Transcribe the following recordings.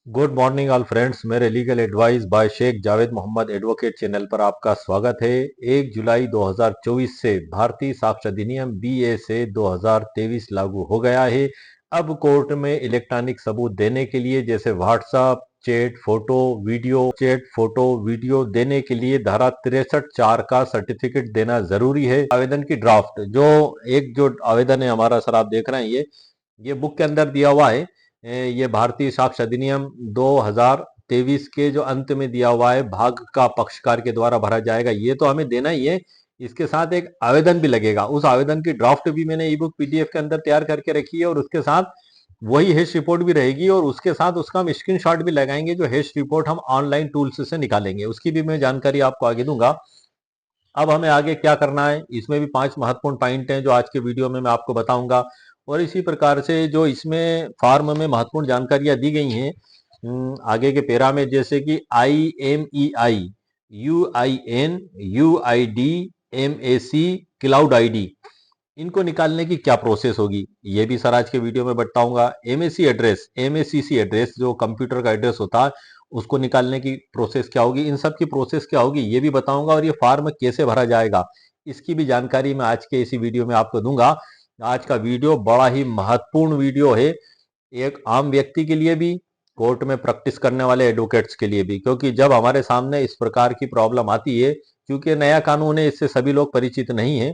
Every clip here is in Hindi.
Good morning all friends. मेरे legal advice by Sheikh Javed Mohammad advocate channel पर आपका स्वागत है। 1 जुलाई 2024 से भारतीय साक्ष्य अधिनियम बीए से 2023 लागू हो गया है। अब कोर्ट में इलेक्ट्रॉनिक सबूत देने के लिए जैसे व्हाट्सएप चैट फोटो वीडियो देने के लिए धारा 63(4) का सर्टिफिकेट देना जरूरी है। आवेदन की ड्राफ्ट जो आवेदन है हमारा सर, आप देख रहे हैं ये बुक के अंदर दिया हुआ है। ये भारतीय साक्ष्य अधिनियम 2023 के जो अंत में दिया हुआ है, भाग का पक्षकार के द्वारा भरा जाएगा, ये तो हमें देना ही है। इसके साथ एक आवेदन भी लगेगा। उस आवेदन की ड्राफ्ट भी मैंने ई बुक पीडीएफ के अंदर तैयार करके रखी है और उसके साथ वही हेश रिपोर्ट भी रहेगी और उसके साथ उसका हम स्क्रीनशॉट भी लगाएंगे। जो हेश रिपोर्ट हम ऑनलाइन टूल्स से निकालेंगे, उसकी भी मैं जानकारी आपको आगे दूंगा। अब हमें आगे क्या करना है, इसमें भी 5 महत्वपूर्ण पॉइंट हैं जो आज के वीडियो में मैं आपको बताऊंगा। और इसी प्रकार से जो इसमें फॉर्म में महत्वपूर्ण जानकारियां दी गई हैं आगे के पेरा में, जैसे कि IMEI, UIN, UID, MAC, cloud ID, इनको निकालने की क्या प्रोसेस होगी, ये भी सर आज के वीडियो में बताऊंगा। MACC एड्रेस जो कंप्यूटर का एड्रेस होता है, उसको निकालने की प्रोसेस क्या होगी, इन सब की प्रोसेस क्या होगी ये भी बताऊंगा। और ये फॉर्म कैसे भरा जाएगा, इसकी भी जानकारी मैं आज के इसी वीडियो में आपको दूंगा। आज का वीडियो बड़ा ही महत्वपूर्ण वीडियो है, एक आम व्यक्ति के लिए भी, कोर्ट में प्रैक्टिस करने वाले एडवोकेट्स के लिए भी, क्योंकि जब हमारे सामने इस प्रकार की प्रॉब्लम आती है, क्योंकि नया कानून है, इससे सभी लोग परिचित नहीं है।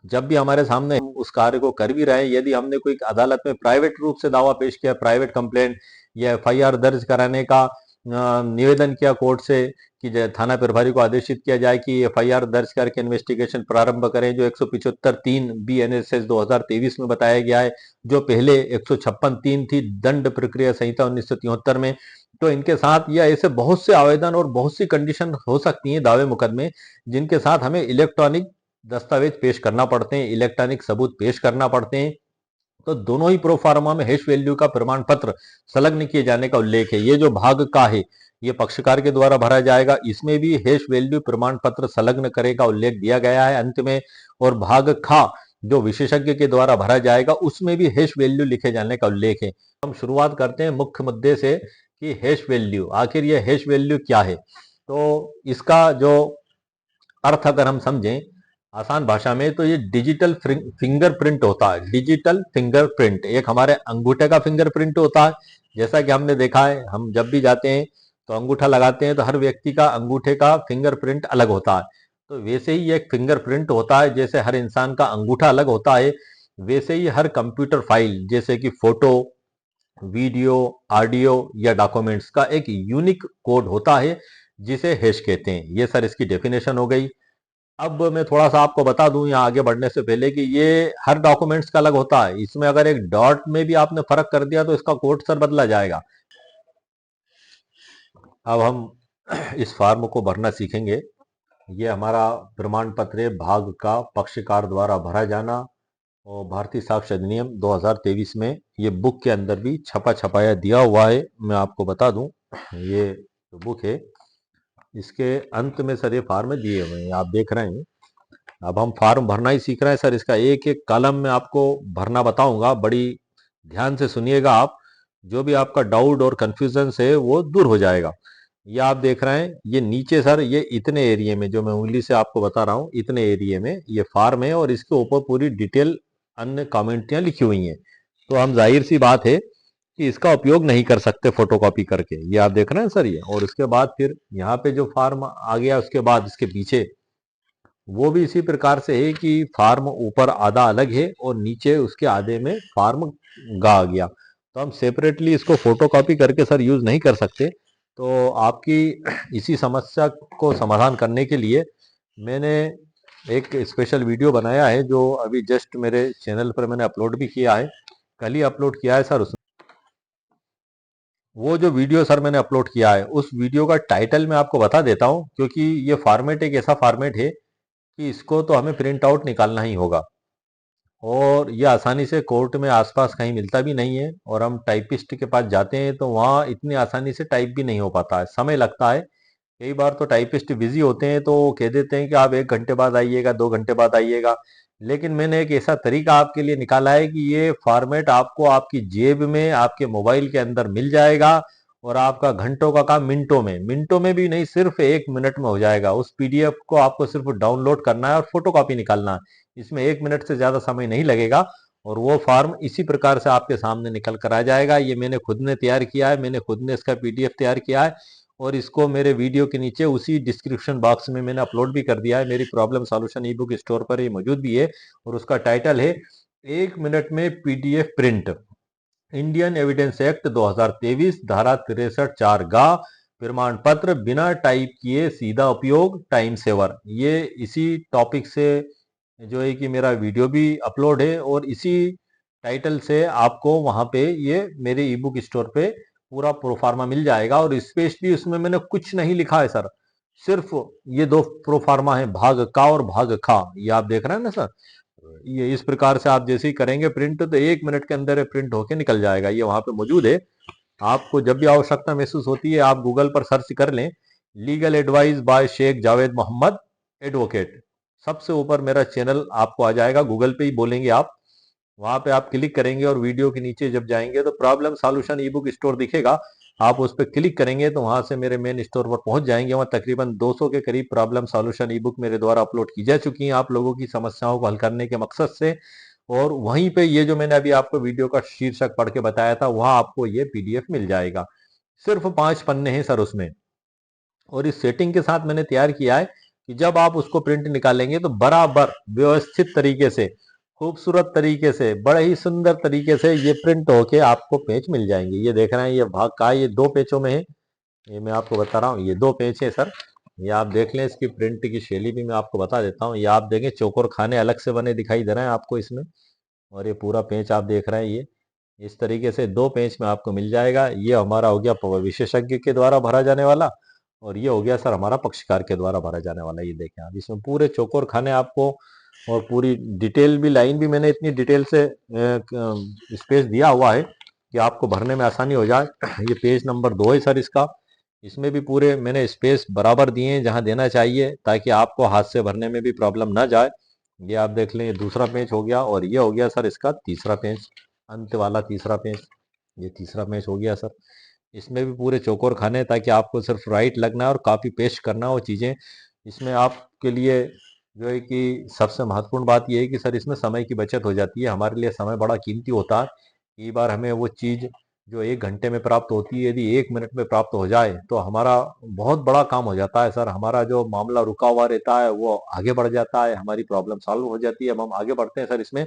जब भी हमारे सामने हम उस कार्य को कर भी रहे हैं, यदि हमने कोई अदालत में प्राइवेट रूप से दावा पेश किया, प्राइवेट कंप्लेंट या एफआईआर दर्ज कराने का निवेदन किया कोर्ट से कि थाना प्रभारी को आदेशित किया जाए कि एफआईआर दर्ज करके इन्वेस्टिगेशन प्रारंभ करें, जो 175(3) BNSS 2023 में बताया गया है, जो पहले 156(3) थी दंड प्रक्रिया संहिता 1973 में। तो इनके साथ या ऐसे बहुत से आवेदन और बहुत सी कंडीशन हो सकती हैं दावे मुकदमे, जिनके साथ हमें इलेक्ट्रॉनिक दस्तावेज पेश करना पड़ते हैं, इलेक्ट्रॉनिक सबूत पेश करना पड़ते हैं। तो दोनों ही प्रोफार्मा में हैश वैल्यू का प्रमाण पत्र संलग्न किए जाने का उल्लेख है। ये जो भाग का है, ये पक्षकार के द्वारा भरा जाएगा, इसमें भी हैश वैल्यू प्रमाण पत्र संलग्न करे का उल्लेख दिया गया है अंत में। और भाग खा जो विशेषज्ञ के द्वारा भरा जाएगा, उसमें भी हैश वैल्यू लिखे जाने का उल्लेख है। हम शुरुआत करते हैं मुख्य मुद्दे से कि हैश वैल्यू, आखिर यह हैश वैल्यू क्या है। तो इसका जो अर्थ अगर हम समझें आसान भाषा में, तो ये डिजिटल फिंगरप्रिंट होता है। डिजिटल फिंगरप्रिंट एक हमारे अंगूठे का फिंगरप्रिंट होता है। जैसा कि हमने देखा है, हम जब भी जाते हैं तो अंगूठा लगाते हैं, तो हर व्यक्ति का अंगूठे का फिंगरप्रिंट अलग होता है। तो वैसे ही एक फिंगरप्रिंट होता है, जैसे हर इंसान का अंगूठा अलग होता है, वैसे ही हर कंप्यूटर फाइल जैसे कि फोटो, वीडियो, ऑडियो या डॉक्यूमेंट्स का एक यूनिक कोड होता है, जिसे हैश कहते हैं। ये सर इसकी डेफिनेशन हो गई। अब मैं थोड़ा सा आपको बता दूं यहाँ आगे बढ़ने से पहले कि ये हर डॉक्यूमेंट्स का अलग होता है। इसमें अगर एक डॉट में भी आपने फर्क कर दिया तो इसका कोड सर बदला जाएगा। अब हम इस फॉर्म को भरना सीखेंगे। ये हमारा प्रमाण पत्र है, भाग का पक्षकार द्वारा भरा जाना, और भारतीय साक्ष्य अधिनियम 2023 में ये बुक के अंदर भी छपा छपाया दिया हुआ है। मैं आपको बता दूं, ये जो बुक है इसके अंत में सर ये फॉर्म दिए हुए हैं, आप देख रहे हैं। अब हम फॉर्म भरना ही सीख रहे हैं सर। इसका एक एक कॉलम में आपको भरना बताऊंगा, बड़ी ध्यान से सुनिएगा आप। जो भी आपका डाउट और कंफ्यूजन है वो दूर हो जाएगा। ये आप देख रहे हैं, ये नीचे सर ये इतने एरिया में, जो मैं उंगली से आपको बता रहा हूँ, इतने एरिया में ये फॉर्म है और इसके ऊपर पूरी डिटेल अन्य कमेंटियां लिखी हुई हैं। तो हम जाहिर सी बात है कि इसका उपयोग नहीं कर सकते फोटोकॉपी करके। ये आप देख रहे हैं सर ये। और उसके बाद फिर यहाँ पे जो फॉर्म आ गया, उसके बाद इसके पीछे वो भी इसी प्रकार से है कि फार्म ऊपर आधा अलग है और नीचे उसके आधे में फार्म गा आ गया। तो हम सेपरेटली इसको फोटोकॉपी करके सर यूज नहीं कर सकते। तो आपकी इसी समस्या को समाधान करने के लिए मैंने एक स्पेशल वीडियो बनाया है, जो अभी जस्ट मेरे चैनल पर मैंने अपलोड भी किया है, कल ही अपलोड किया है सर। उसमें वो जो वीडियो सर मैंने अपलोड किया है, उस वीडियो का टाइटल मैं आपको बता देता हूँ, क्योंकि ये फॉर्मेट एक ऐसा फॉर्मेट है कि इसको तो हमें प्रिंट आउट निकालना ही होगा, और ये आसानी से कोर्ट में आसपास कहीं मिलता भी नहीं है। और हम टाइपिस्ट के पास जाते हैं तो वहाँ इतनी आसानी से टाइप भी नहीं हो पाता है, समय लगता है। कई बार तो टाइपिस्ट बिजी होते हैं तो वो कह देते हैं कि आप 1 घंटे बाद आइएगा, 2 घंटे बाद आइएगा। लेकिन मैंने एक ऐसा तरीका आपके लिए निकाला है कि ये फॉर्मेट आपको आपकी जेब में, आपके मोबाइल के अंदर मिल जाएगा, और आपका घंटों का काम मिनटों में भी नहीं, सिर्फ 1 मिनट में हो जाएगा। उस पीडीएफ को आपको सिर्फ डाउनलोड करना है और फोटो कॉपी निकालना है। इसमें 1 मिनट से ज्यादा समय नहीं लगेगा और वो फॉर्म इसी प्रकार से आपके सामने निकल कर आ जाएगा। ये मैंने खुद ने तैयार किया है, मैंने खुद ने इसका पीडीएफ तैयार किया है और इसको मेरे वीडियो के नीचे उसी डिस्क्रिप्शन बॉक्स में मैंने अपलोड भी कर दिया है। मेरी प्रॉब्लम सॉल्यूशन ई बुक स्टोर पर ये मौजूद भी है और उसका टाइटल है 1 मिनट में PDF print, Indian evidence act 2023 धारा 63(4) गा प्रमाण पत्र बिना टाइप किए सीधा उपयोग टाइम सेवर। ये इसी टॉपिक से जो है कि मेरा वीडियो भी अपलोड है और इसी टाइटल से आपको वहां पे ये मेरे ई बुक स्टोर पे पूरा प्रोफार्मा मिल जाएगा। और स्पेशली उसमें मैंने कुछ नहीं लिखा है सर, सिर्फ ये दो प्रोफार्मा है, भाग का और भाग खा। ये आप देख रहे हैं ना सर, ये इस प्रकार से आप जैसे ही करेंगे प्रिंट तो 1 मिनट के अंदर प्रिंट होके निकल जाएगा। ये वहां पे मौजूद है। आपको जब भी आवश्यकता महसूस होती है आप गूगल पर सर्च कर लें, legal advice by Sheikh Javed Mohammad advocate. सबसे ऊपर मेरा चैनल आपको आ जाएगा, गूगल पे ही बोलेंगे आप, वहां पे आप क्लिक करेंगे और वीडियो के नीचे जब जाएंगे तो प्रॉब्लम सॉल्यूशन ई बुक स्टोर दिखेगा। आप उस पर क्लिक करेंगे तो वहां से मेरे मेन स्टोर पर पहुंच जाएंगे। वहां तकरीबन 200 के करीब प्रॉब्लम सॉल्यूशन ई बुक मेरे द्वारा अपलोड की जा चुकी हैं आप लोगों की समस्याओं को हल करने के मकसद से। और वहीं पे ये जो मैंने अभी आपको वीडियो का शीर्षक पढ़ के बताया था वहां आपको ये पीडीएफ मिल जाएगा। सिर्फ 5 पन्ने हैं सर उसमें। और इस सेटिंग के साथ मैंने तैयार किया है कि जब आप उसको प्रिंट निकालेंगे तो बराबर व्यवस्थित तरीके से, खूबसूरत तरीके से, बड़े ही सुंदर तरीके से ये प्रिंट होके आपको पेज मिल जाएंगे। ये देख रहे हैं ये भाग का, ये 2 पेजों में है। ये मैं आपको बता रहा हूँ, ये 2 पेज है सर। ये आप देख लें, इसकी प्रिंट की शैली भी मैं आपको बता देता हूँ। ये आप देखें चौकोर खाने अलग से बने दिखाई दे रहे हैं आपको इसमें, और ये पूरा पेज आप देख रहे हैं। ये इस तरीके से 2 पेज में आपको मिल जाएगा। ये हमारा हो गया विशेषज्ञ के द्वारा भरा जाने वाला और ये हो गया सर हमारा पक्षकार के द्वारा भरा जाने वाला। ये देखें आप, इसमें पूरे चौकोर खाने आपको और पूरी डिटेल भी, लाइन भी मैंने इतनी डिटेल से स्पेस दिया हुआ है कि आपको भरने में आसानी हो जाए। ये पेज नंबर 2 है सर इसका। इसमें भी पूरे मैंने स्पेस बराबर दिए हैं जहां देना चाहिए ताकि आपको हाथ से भरने में भी प्रॉब्लम ना जाए। ये आप देख लें, ये दूसरा पेज हो गया और ये हो गया सर इसका तीसरा पेज, अंत वाला तीसरा पेज। ये तीसरा पेज हो गया सर। इसमें भी पूरे चौकोर खाने हैं ताकि आपको सिर्फ राइट लगना है और कॉपी पेस्ट करना हो चीज़ें। इसमें आपके लिए जो है कि सबसे महत्वपूर्ण बात यह है कि सर इसमें समय की बचत हो जाती है। हमारे लिए समय बड़ा कीमती होता है। कई बार हमें वो चीज़ जो 1 घंटे में प्राप्त होती है यदि 1 मिनट में प्राप्त हो जाए तो हमारा बहुत बड़ा काम हो जाता है सर। हमारा जो मामला रुका हुआ रहता है वो आगे बढ़ जाता है, हमारी प्रॉब्लम सॉल्व हो जाती है। अब हम आगे बढ़ते हैं सर इसमें।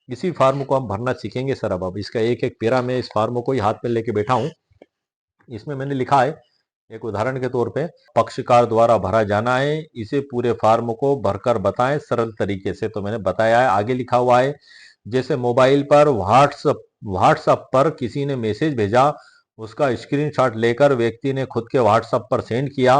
इसी फार्म को हम भरना सीखेंगे सर। अब इसका एक एक पेरा में इस फार्म को ही हाथ में लेके बैठा हूँ। इसमें मैंने लिखा है एक उदाहरण के तौर पे, पक्षकार द्वारा भरा जाना है, इसे पूरे फार्म को भरकर बताएं सरल तरीके से। तो मैंने बताया है। आगे लिखा हुआ है जैसे मोबाइल पर व्हाट्सएप पर किसी ने मैसेज भेजा, उसका स्क्रीनशॉट लेकर व्यक्ति ने खुद के व्हाट्सएप पर सेंड किया,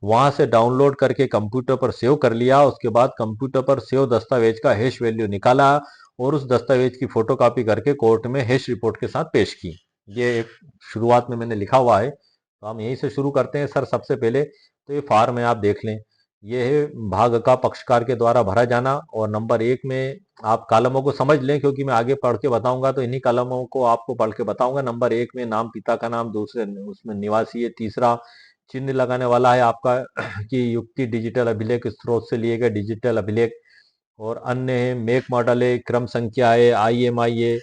वहां से डाउनलोड करके कंप्यूटर पर सेव कर लिया, उसके बाद कंप्यूटर पर सेव दस्तावेज का हैश वैल्यू निकाला और उस दस्तावेज की फोटोकॉपी करके कोर्ट में हैश रिपोर्ट के साथ पेश की। ये एक शुरुआत में मैंने लिखा हुआ है। तो हम यहीं से शुरू करते हैं सर। सबसे पहले तो ये फार्म है, आप देख लें। ये है भाग का पक्षकार के द्वारा भरा जाना और नंबर 1 में आप कॉलमों को समझ लें क्योंकि मैं आगे पढ़ के बताऊंगा तो इन्हीं कॉलमों को आपको पढ़ के बताऊंगा। नंबर 1 में नाम पिता का नाम, दूसरे उसमें निवासी है, तीसरा चिन्ह लगाने वाला है आपका कि युक्ति डिजिटल अभिलेख स्रोत से लिए गए डिजिटल अभिलेख, और अन्य है मेक मॉडल है, क्रम संख्या है, IMI है।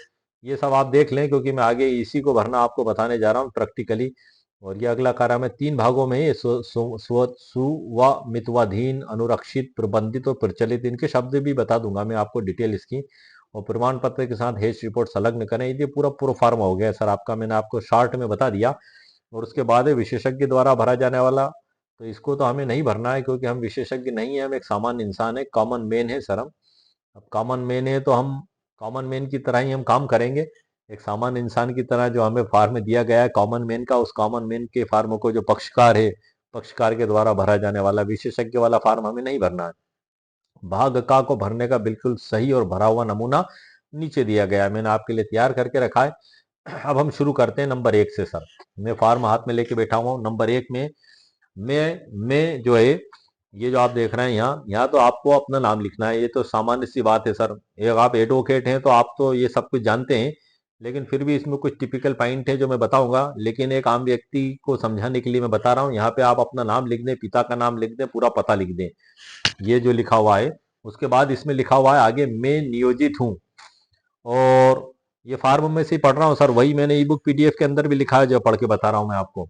ये सब आप देख लें क्योंकि मैं आगे इसी को भरना आपको बताने जा रहा हूँ प्रैक्टिकली। और ये अगला कार्य में 3 भागों में है, सुवामित्वाधीन, अनुरक्षित, प्रबंधित और प्रचलित। इनके शब्द भी बता दूंगा मैं आपको डिटेल इसकी। और प्रमाण पत्र के साथ हैश रिपोर्ट संलग्न करें। ये पूरा प्रोफार्म हो गया सर आपका, मैंने आपको शॉर्ट में बता दिया। और उसके बाद है विशेषज्ञ द्वारा भरा जाने वाला। तो इसको तो हमें नहीं भरना है क्योंकि हम विशेषज्ञ नहीं है, हम एक सामान्य इंसान है, कॉमन मैन है सर हम। अब कॉमन मैन है तो हम कॉमन मैन की तरह ही हम काम करेंगे, एक सामान्य इंसान की तरह। जो हमें फार्म दिया गया है कॉमन मैन का, उस कॉमन मैन के फार्म को जो पक्षकार है, पक्षकार के द्वारा भरा जाने वाला विशेषज्ञ वाला फार्म हमें नहीं भरना है। भाग का को भरने का बिल्कुल सही और भरा हुआ नमूना नीचे दिया गया है, मैंने आपके लिए तैयार करके रखा है। अब हम शुरू करते हैं नंबर 1 से सर। मैं फार्म हाथ में लेके बैठा हुआ हूँ। नंबर 1 में मैं जो है, ये जो आप देख रहे हैं यहाँ यहाँ तो आपको अपना नाम लिखना है। ये तो सामान्य सी बात है सर। एक आप एडवोकेट हैं तो आप तो ये सब कुछ जानते हैं। लेकिन फिर भी इसमें कुछ टिपिकल पॉइंट है जो मैं बताऊंगा, लेकिन एक आम व्यक्ति को समझाने के लिए मैं बता रहा हूँ। यहाँ पे आप अपना नाम लिख दें, पिता का नाम लिख दें, पूरा पता लिख दें, ये जो लिखा हुआ है। उसके बाद इसमें लिखा हुआ है आगे, मैं नियोजित हूँ। और ये फार्म में से ही पढ़ रहा हूँ सर, वही मैंने ई बुक पीडीएफ के अंदर भी लिखा है जो पढ़ के बता रहा हूँ मैं आपको।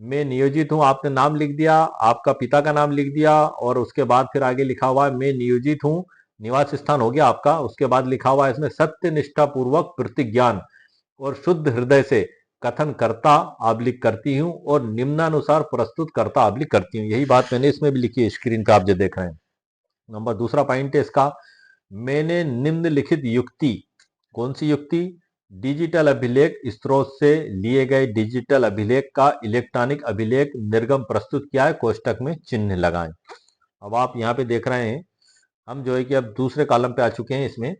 मैं नियोजित हूँ, आपने नाम लिख दिया, आपका पिता का नाम लिख दिया, और उसके बाद फिर आगे लिखा हुआ है मैं नियोजित हूँ, निवास स्थान हो गया आपका। उसके बाद लिखा हुआ है इसमें, सत्य निष्ठा पूर्वक प्रतिज्ञान और शुद्ध हृदय से कथन करता आबलिक करती हूँ और निम्नानुसार प्रस्तुत करता आबलिक करती हूँ। यही बात मैंने इसमें भी लिखी है, स्क्रीन पे आप जो देख रहे हैं। नंबर दूसरा पॉइंट है इसका, मैंने निम्नलिखित युक्ति, कौन सी युक्ति, डिजिटल अभिलेख स्रोत से लिए गए डिजिटल अभिलेख का इलेक्ट्रॉनिक अभिलेख निर्गम प्रस्तुत किया है, कोष्टक में चिन्ह लगाएं। अब आप यहाँ पे देख रहे हैं, हम जो है कि अब दूसरे कॉलम पे आ चुके हैं इसमें,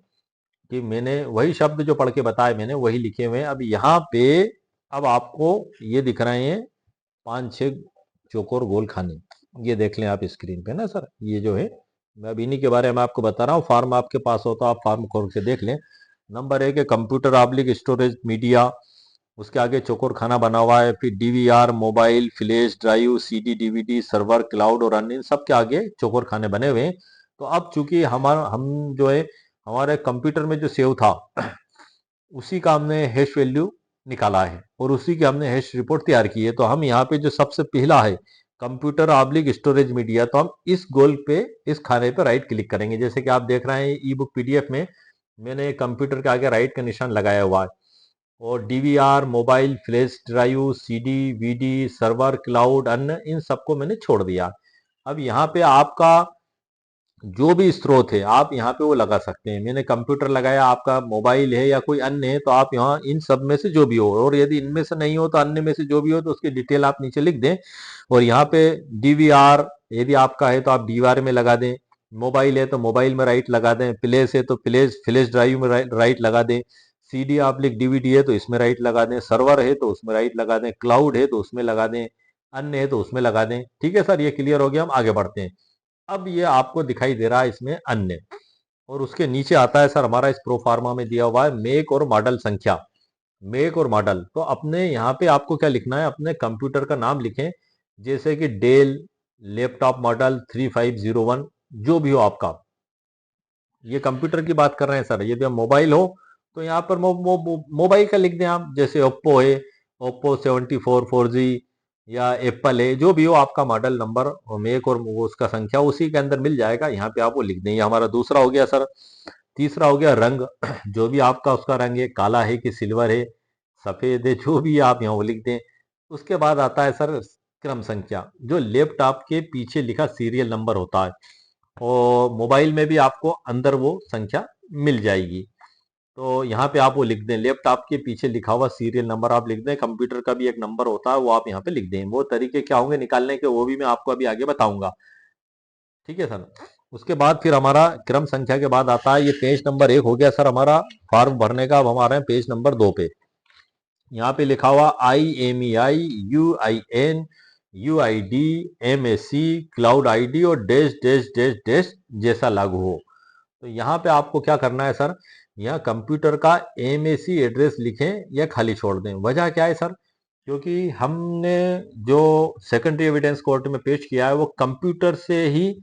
कि मैंने वही शब्द जो पढ़ के बताए मैंने वही लिखे हुए हैं। अब यहाँ पे अब आपको ये दिख रहे हैं 5-6 चौकोर गोल खाने, ये देख लें आप स्क्रीन पे ना सर, ये जो है मैं अब इन्हीं के बारे में आपको बता रहा हूँ। फार्म आपके पास हो तो आप फार्म खोल के देख लें। नंबर 1 है कंप्यूटर आबलिक स्टोरेज मीडिया, उसके आगे चौकोर खाना बना हुआ है, फिर DVR, mobile, flash drive, CD, DVD, server, cloud और अन्य, इन सब के आगे चौकोर खाने बने हुए हैं। तो अब चूंकि हमारा हम जो है हमारे कंप्यूटर में जो सेव था उसी का हमने हैश वैल्यू निकाला है और उसी की हमने हैश रिपोर्ट तैयार की है। तो हम यहाँ पे जो सबसे पहला है कंप्यूटर आबलिक स्टोरेज मीडिया, तो हम इस गोल पे, इस खाने पे राइट क्लिक करेंगे। जैसे कि आप देख रहे हैं ई बुक पीडीएफ में मैंने कंप्यूटर के आगे राइट का निशान लगाया हुआ है, और DVR, mobile, flash drive, CD, VD, server, cloud, अन्य, इन सबको मैंने छोड़ दिया। अब यहाँ पे आपका जो भी स्रोत है आप यहाँ पे वो लगा सकते हैं। मैंने कंप्यूटर लगाया, आपका मोबाइल है या कोई अन्य है, तो आप यहाँ इन सब में से जो भी हो, और यदि इनमें से नहीं हो तो अन्य में से जो भी हो तो उसकी डिटेल आप नीचे लिख दें। और यहाँ पे डीवीआर यदि आपका है तो आप डीवीआर में लगा दें, मोबाइल है तो मोबाइल में राइट लगा दें, प्लेस है तो प्लेस फ्लैश ड्राइव में राइट लगा दें, सीडी आप लिख डीवीडी है तो इसमें राइट लगा दें, सर्वर है तो उसमें राइट लगा दें, क्लाउड है तो उसमें लगा दें, अन्य है तो उसमें लगा दें। ठीक है सर, ये क्लियर हो गया, हम आगे बढ़ते हैं। अब ये आपको दिखाई दे रहा है इसमें अन्य, और उसके नीचे आता है सर हमारा, इस प्रोफार्मा में दिया हुआ है मेक और मॉडल संख्या, मेक और मॉडल। तो अपने यहाँ पे आपको क्या लिखना है, अपने कंप्यूटर का नाम लिखें, जैसे कि डेल लैपटॉप मॉडल 3501, जो भी हो आपका। ये कंप्यूटर की बात कर रहे हैं सर। यदि हम मोबाइल हो तो यहाँ पर मोबाइल का लिख दें आप, जैसे ओप्पो है, ओप्पो 74 4G, या एप्पल है, जो भी हो आपका मॉडल नंबर और मेक और वो उसका संख्या उसी के अंदर मिल जाएगा, यहाँ पे आप वो लिख दें। ये हमारा दूसरा हो गया सर। तीसरा हो गया रंग, जो भी आपका उसका रंग है, काला है कि सिल्वर है, सफेद है, जो भी आप यहाँ वो लिख दें। उसके बाद आता है सर क्रम संख्या, जो लैपटॉप के पीछे लिखा सीरियल नंबर होता है, और मोबाइल में भी आपको अंदर वो संख्या मिल जाएगी। तो यहाँ पे आप वो लिख दें, लैपटॉप के पीछे लिखा हुआ सीरियल नंबर आप लिख दें। कंप्यूटर का भी एक नंबर होता है वो आप यहाँ पे लिख दें। वो तरीके क्या होंगे निकालने के वो भी मैं आपको अभी आगे बताऊंगा। ठीक है सर। उसके बाद फिर हमारा क्रम संख्या के बाद आता है, ये पेज नंबर 1 हो गया सर हमारा फॉर्म भरने का। अब हम आ रहे हैं पेज नंबर 2 पे। यहाँ पे लिखा हुआ IMEI, UIN, UID, MSC, cloud ID और डैश डैश डैश डैश जैसा लागू हो। तो यहाँ पे आपको क्या करना है सर, यहाँ कंप्यूटर का MAC एड्रेस लिखें या खाली छोड़ दें। वजह क्या है सर, क्योंकि हमने जो सेकेंडरी एविडेंस कोर्ट में पेश किया है वो कंप्यूटर से ही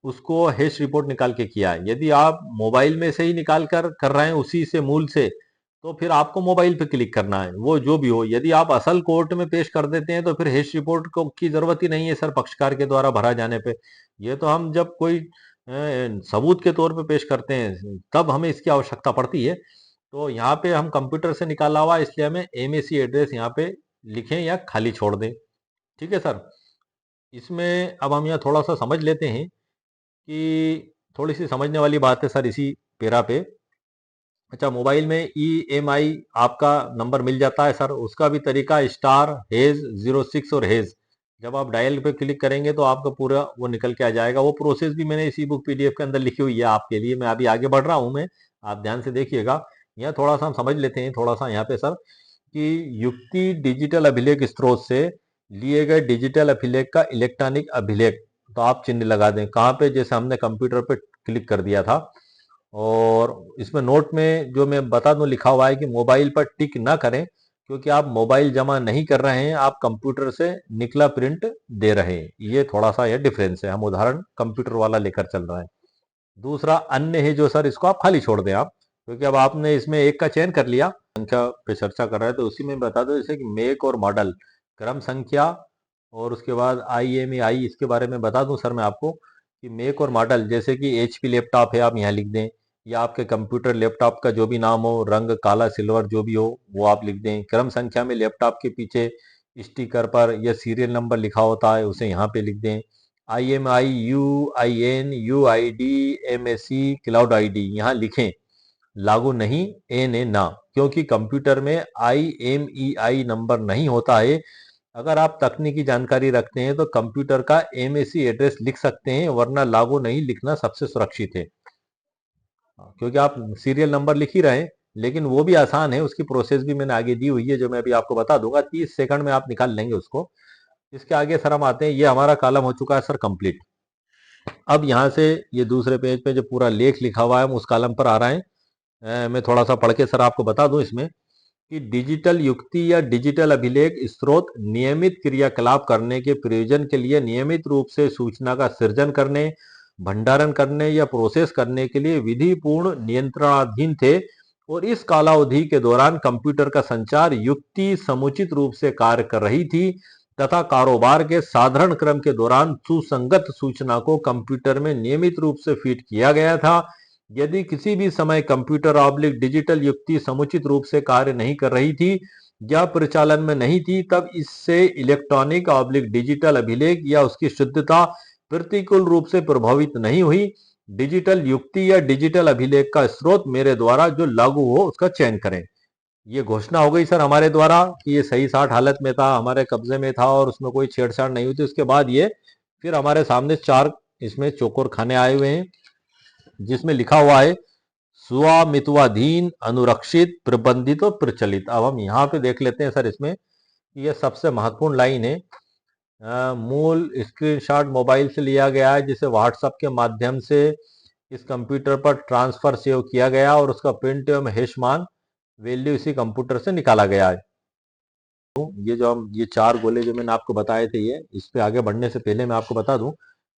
उसको हैश रिपोर्ट निकाल के किया है। यदि आप मोबाइल में से ही निकाल कर रहे हैं उसी से मूल से, तो फिर आपको मोबाइल पे क्लिक करना है, वो जो भी हो। यदि आप असल कोर्ट में पेश कर देते हैं तो फिर हैश रिपोर्ट को की जरूरत ही नहीं है सर, पक्षकार के द्वारा भरा जाने पे। ये तो हम जब कोई सबूत के तौर पे पेश करते हैं तब हमें इसकी आवश्यकता पड़ती है। तो यहाँ पे हम कंप्यूटर से निकाला हुआ, इसलिए हमें MAC एड्रेस यहाँ पे लिखें या खाली छोड़ दें। ठीक है सर। इसमें अब हम यहाँ थोड़ा सा समझ लेते हैं कि थोड़ी सी समझने वाली बात है सर इसी पेरा पे। अच्छा, मोबाइल में EMI आपका नंबर मिल जाता है सर, उसका भी तरीका स्टार हेज 06 और हेज। जब आप डायल पे क्लिक करेंगे तो आपका पूरा वो निकल के आ जाएगा। वो प्रोसेस भी मैंने इसी बुक PDF के अंदर लिखी हुई है आपके लिए। मैं अभी आगे बढ़ रहा हूँ, मैं आप ध्यान से देखिएगा। यहाँ थोड़ा सा हम समझ लेते हैं थोड़ा सा यहाँ पे सर, कि युक्ति डिजिटल अभिलेख स्रोत से लिए गए डिजिटल अभिलेख का इलेक्ट्रॉनिक अभिलेख, तो आप चिन्ह लगा दें कहाँ पे, जैसे हमने कंप्यूटर पे क्लिक कर दिया था और इसमें नोट में जो मैं बता दूं लिखा हुआ है कि मोबाइल पर टिक ना करें, क्योंकि आप मोबाइल जमा नहीं कर रहे हैं, आप कंप्यूटर से निकला प्रिंट दे रहे हैं। ये थोड़ा सा ये डिफरेंस है, हम उदाहरण कंप्यूटर वाला लेकर चल रहे हैं। दूसरा अन्य है जो सर, इसको आप खाली छोड़ दें आप, क्योंकि अब आपने इसमें एक का चयन कर लिया, संख्या पे चर्चा कर रहे हैं तो उसी में बता दो, जैसे कि मेक और मॉडल, क्रम संख्या, और उसके बाद IMEI, इसके बारे में बता दूं सर मैं आपको कि मेक और मॉडल, जैसे कि HP लैपटॉप है आप यहाँ लिख दें, या आपके कंप्यूटर लैपटॉप का जो भी नाम हो, रंग काला सिल्वर जो भी हो वो आप लिख दें। क्रम संख्या में लैपटॉप के पीछे स्टिकर पर या सीरियल नंबर लिखा होता है, उसे यहाँ पे लिख दें। IMI, UIN, UID, MSC, cloud ID यहाँ लिखें, लागू नहीं, NA ना, क्योंकि कंप्यूटर में IMEI नंबर नहीं होता है। अगर आप तकनीकी जानकारी रखते हैं तो कंप्यूटर का MSC एड्रेस लिख सकते हैं, वरना लागू नहीं लिखना सबसे सुरक्षित है। क्योंकि आप सीरियल नंबर लिख ही रहे हैं, लेकिन वो भी आसान है, उसकी प्रोसेस भी मैंने आगे दी हुई है, जो मैं अभी आपको बता दूंगा, 30 सेकंड में आप निकाल लेंगे उसको। इसके आगे सर हम आते हैं, ये हमारा कॉलम हो चुका है सर कंप्लीट। अब यहाँ से ये दूसरे पेज पे जो पूरा लेख लिखा हुआ है हम उस कॉलम पर आ रहे हैं। मैं थोड़ा सा पढ़ के सर आपको बता दूं इसमें कि डिजिटल युक्ति या डिजिटल अभिलेख स्रोत नियमित क्रियाकलाप करने के प्रयोजन के लिए नियमित रूप से सूचना का सृजन करने, भंडारण करने या प्रोसेस करने के लिए विधि पूर्ण नियंत्रणाधीन थे, और इस कालावधि के दौरान कंप्यूटर का संचार युक्ति समुचित रूप से कार्य कर रही थी, तथा कारोबार के साधारण क्रम के दौरान सुसंगत सूचना को कंप्यूटर में नियमित रूप से फीड किया गया था। यदि किसी भी समय कंप्यूटर ऑब्लिक डिजिटल युक्ति समुचित रूप से कार्य नहीं कर रही थी या परिचालन में नहीं थी, तब इससे इलेक्ट्रॉनिक ऑब्लिक डिजिटल अभिलेख या उसकी शुद्धता प्रतिकूल रूप से प्रभावित नहीं हुई। डिजिटल युक्ति या डिजिटल अभिलेख का स्रोत मेरे द्वारा जो लागू हो उसका चयन करें। ये घोषणा हो गई सर हमारे द्वारा कि ये सही साठ हालत में था, हमारे कब्जे में था और उसमें कोई छेड़छाड़ नहीं हुई थी। उसके बाद ये फिर हमारे सामने 4 इसमें चौकोर खाने आए हुए हैं, जिसमें लिखा हुआ है स्वामित्वाधीन, अनुरक्षित, प्रबंधित और प्रचलित। अब हम यहाँ पे देख लेते हैं सर इसमें, ये सबसे महत्वपूर्ण लाइन है। मूल स्क्रीनशॉट मोबाइल से लिया गया है, जिसे व्हाट्सएप के माध्यम से इस कंप्यूटर पर ट्रांसफर सेव किया गया और उसका प्रिंट एवं हैश मान वैल्यू इसी कंप्यूटर से निकाला गया है। ये जो हम ये 4 गोले जो मैंने आपको बताए थे, ये इस पे आगे बढ़ने से पहले मैं आपको बता दूं,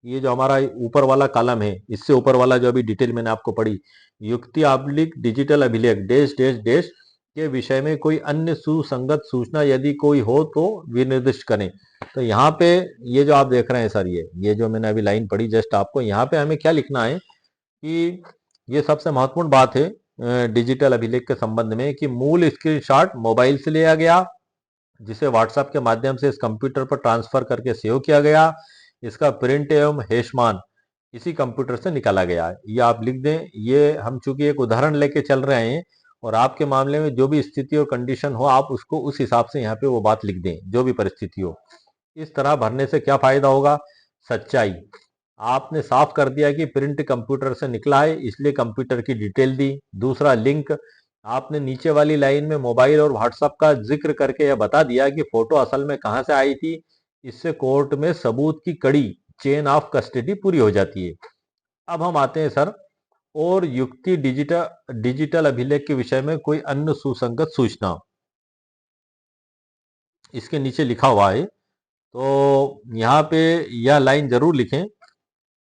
ये जो हमारा ऊपर वाला कॉलम है, इससे ऊपर वाला जो अभी डिटेल मैंने आपको पढ़ी, युक्ति ऑब्लिक डिजिटल अभिलेख डैश डैश डैश के विषय में कोई अन्य सुसंगत सूचना यदि कोई हो तो विनिर्दिष्ट करें। तो यहाँ पे ये जो आप देख रहे हैं सर, ये जो मैंने अभी लाइन पढ़ी जस्ट आपको, यहाँ पे हमें क्या लिखना है कि ये सबसे महत्वपूर्ण बात है डिजिटल अभिलेख के संबंध में, कि मूल स्क्रीनशॉट मोबाइल से लिया गया, जिसे व्हाट्सएप के माध्यम से इस कंप्यूटर पर ट्रांसफर करके सेव किया गया, इसका प्रिंट एवं हैश मान इसी कंप्यूटर से निकाला गया है। ये आप लिख दें। ये हम चूंकि एक उदाहरण लेके चल रहे हैं, और आपके मामले में जो भी स्थिति और कंडीशन हो आप उसको उस हिसाब से यहाँ पे वो बात लिख दें, जो भी परिस्थिति हो। इस तरह भरने से क्या फायदा होगा? सच्चाई, आपने साफ कर दिया कि प्रिंट कंप्यूटर से निकला है, इसलिए कंप्यूटर की डिटेल दी। दूसरा, लिंक, आपने नीचे वाली लाइन में मोबाइल और व्हाट्सएप का जिक्र करके यह बता दिया कि फोटो असल में कहां से आई थी। इससे कोर्ट में सबूत की कड़ी, चेन ऑफ कस्टडी पूरी हो जाती है। अब हम आते हैं सर, और युक्ति डिजिटल डिजिटल अभिलेख के विषय में कोई अन्य सुसंगत सूचना, इसके नीचे लिखा हुआ है। तो यहाँ पे यह लाइन जरूर लिखें,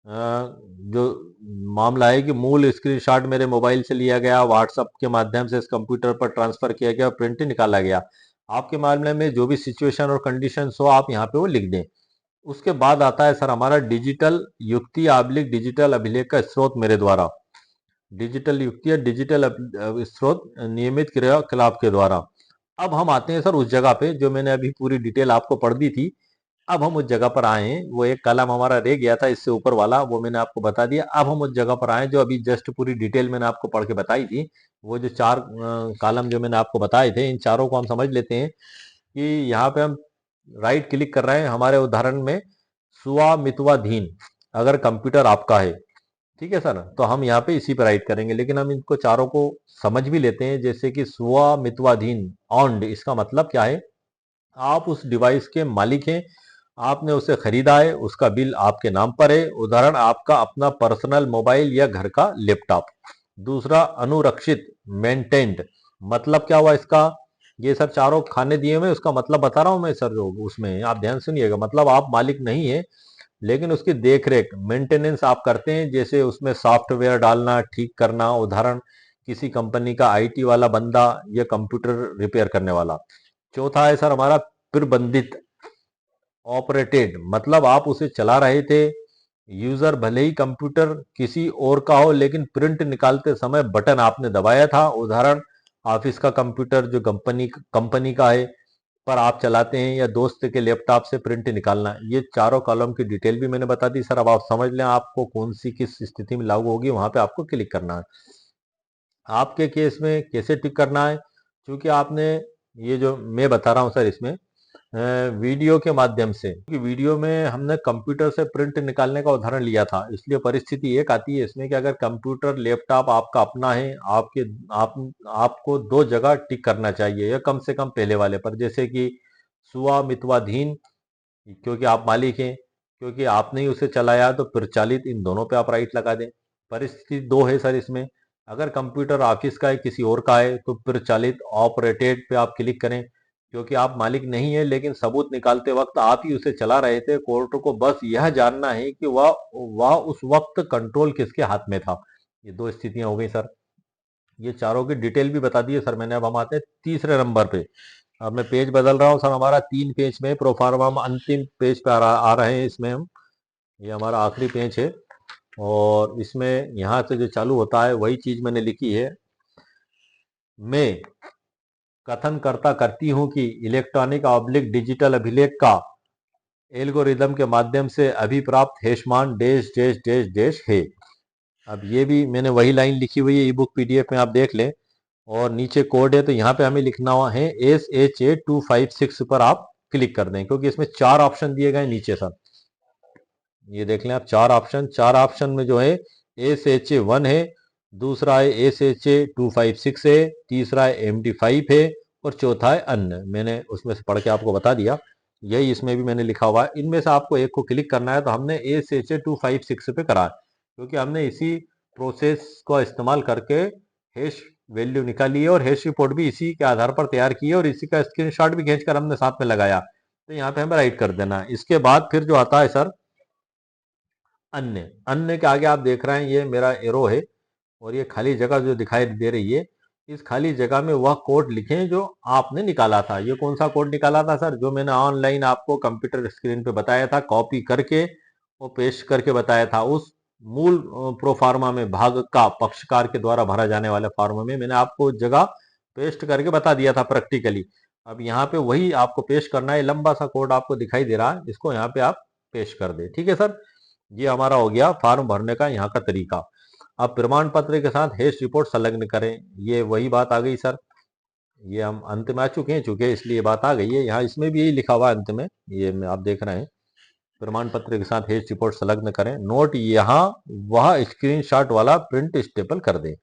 जो मामला है कि मूल स्क्रीनशॉट मेरे मोबाइल से लिया गया, व्हाट्सएप के माध्यम से इस कंप्यूटर पर ट्रांसफर किया गया, प्रिंट निकाला गया। आपके मामले में जो भी सिचुएशन और कंडीशंस हो आप यहाँ पे वो लिख दें। उसके बाद आता है सर हमारा डिजिटल युक्ति ऑब्लिक डिजिटल अभिलेख का स्रोत मेरे द्वारा। डिजिटल युक्ति या डिजिटल स्रोत नियमित क्रियाकलाप के द्वारा। अब हम आते हैं सर उस जगह पे जो मैंने अभी पूरी डिटेल आपको पढ़ दी थी। अब हम उस जगह पर आए हैं, वो एक कलम हमारा रह गया था इससे ऊपर वाला, वो मैंने आपको बता दिया। अब हम उस जगह पर आए जो अभी जस्ट पूरी डिटेल मैंने आपको पढ़ के बताई थी। वो जो 4 कॉलम जो मैंने आपको बताए थे, इन चारों को हम समझ लेते हैं कि यहाँ पे हम राइट क्लिक कर रहे हैं। हमारे उदाहरण में स्वामित्वाधीन, अगर कंप्यूटर आपका है, ठीक है सर, तो हम यहाँ पे इसी पर राइट करेंगे, लेकिन हम इनको चारों को समझ भी लेते हैं। जैसे कि स्वामित्वाधीन ऑन्ड, इसका मतलब क्या है? आप उस डिवाइस के मालिक हैं, आपने उसे खरीदा है, उसका बिल आपके नाम पर है। उदाहरण, आपका अपना पर्सनल मोबाइल या घर का लैपटॉप। दूसरा अनुरक्षित, मेंटेन्ड, मतलब क्या हुआ इसका, ये सर चारों खाने दिए हुए, उसका मतलब बता रहा हूं मैं सर, जो उसमें आप ध्यान सुनिएगा, मतलब आप मालिक नहीं है लेकिन उसकी देख रेख मेंटेनेंस आप करते हैं, जैसे उसमें सॉफ्टवेयर डालना, ठीक करना, उदाहरण किसी कंपनी का आईटी वाला बंदा या कंप्यूटर रिपेयर करने वाला। चौथा है सर हमारा प्रबंधित, ऑपरेटेड, मतलब आप उसे चला रहे थे, यूजर भले ही कंप्यूटर किसी और का हो लेकिन प्रिंट निकालते समय बटन आपने दबाया था, उदाहरण ऑफिस का कंप्यूटर जो कंपनी कंपनी का है पर आप चलाते हैं, या दोस्त के लैपटॉप से प्रिंट निकालना। ये चारों कॉलम की डिटेल भी मैंने बता दी सर। अब आप समझ लें आपको कौन सी किस स्थिति में लागू होगी, वहां पे आपको क्लिक करना है। आपके केस में कैसे टिक करना है, क्योंकि आपने ये जो मैं बता रहा हूं सर इसमें वीडियो के माध्यम से, क्योंकि वीडियो में हमने कंप्यूटर से प्रिंट निकालने का उदाहरण लिया था, इसलिए परिस्थिति एक आती है इसमें कि अगर कंप्यूटर लैपटॉप आपका अपना है, आप आपको दो जगह टिक करना चाहिए, या कम से कम पहले वाले पर, जैसे कि स्वामित्वाधीन, क्योंकि आप मालिक हैं, क्योंकि आपने ही उसे चलाया, तो प्रचालित, इन दोनों पे आप राइट लगा दें। परिस्थिति दो है सर इसमें, अगर कंप्यूटर ऑफिस का है किसी और का है तो प्रचालित ऑपरेटेड पे आप क्लिक करें, क्योंकि आप मालिक नहीं है लेकिन सबूत निकालते वक्त आप ही उसे चला रहे थे, कोर्ट को बस यह जानना है कि वह उस वक्त कंट्रोल किसके हाथ में था। ये दो स्थितियां हो गई सर, ये चारों की डिटेल भी बता दी है सर मैंने। अब हम आते हैं तीसरे नंबर पे। अब मैं पेज बदल रहा हूँ सर, हमारा 3 पेज में प्रोफार्मा, हम अंतिम पेज पे आ रहे हैं इसमें हम, ये हमारा आखिरी पेज है, और इसमें यहाँ से जो चालू होता है वही चीज मैंने लिखी है। मैं कथन करता करती हूँ कि इलेक्ट्रॉनिक ऑब्लिक डिजिटल अभिलेख का एल्गोरिदम के माध्यम से अभिप्राप्त हैशमान डैश डैश डैश डैश है। अब ये भी मैंने वही लाइन लिखी हुई है, ई बुक पीडीएफ में आप देख लें, और नीचे कोड है तो यहाँ पे हमें लिखना हुआ है SHA256 पर आप क्लिक कर दें, क्योंकि इसमें 4 ऑप्शन दिए गए नीचे सर, ये देख लें आप, 4 ऑप्शन, 4 ऑप्शन में जो है SHA1 है, दूसरा है SHA256 है, तीसरा है MD5 है, और चौथा है अन्य। मैंने उसमें से पढ़ के आपको बता दिया, यही इसमें भी मैंने लिखा हुआ है। इनमें से आपको एक को क्लिक करना है, तो हमने SHA256 पे करा है, क्योंकि हमने इसी प्रोसेस का इस्तेमाल करके हैश वैल्यू निकाली है, और हैश रिपोर्ट भी इसी के आधार पर तैयार की है, और इसी का स्क्रीनशॉट भी खींचकर हमने साथ में लगाया। तो यहाँ पे हमें राइट कर देना है। इसके बाद फिर जो आता है सर अन्य, अन्य के आगे आप देख रहे हैं ये मेरा एरो है, और ये खाली जगह जो दिखाई दे रही है, इस खाली जगह में वह कोड लिखें जो आपने निकाला था। ये कौन सा कोड निकाला था सर, जो मैंने ऑनलाइन आपको कंप्यूटर स्क्रीन पे बताया था, कॉपी करके और पेस्ट करके बताया था। उस मूल प्रोफार्मा में, भाग का पक्षकार के द्वारा भरा जाने वाले फॉर्म में मैंने आपको जगह पेस्ट करके बता दिया था प्रैक्टिकली। अब यहाँ पे वही आपको पेस्ट करना है, लंबा सा कोड आपको दिखाई दे रहा है, इसको यहाँ पे आप पेस्ट कर दे। ठीक है सर, ये हमारा हो गया फॉर्म भरने का यहाँ का तरीका। अब प्रमाण पत्र के साथ हैश रिपोर्ट संलग्न करें, ये वही बात आ गई सर, ये हम अंत में आ चुके हैं, चूंकि इसलिए बात आ गई है यहाँ, इसमें भी यही लिखा हुआ है अंत में, ये में आप देख रहे हैं, प्रमाण पत्र के साथ हैश रिपोर्ट संलग्न करें, नोट यहाँ वह स्क्रीनशॉट वाला प्रिंट स्टेपल कर दें।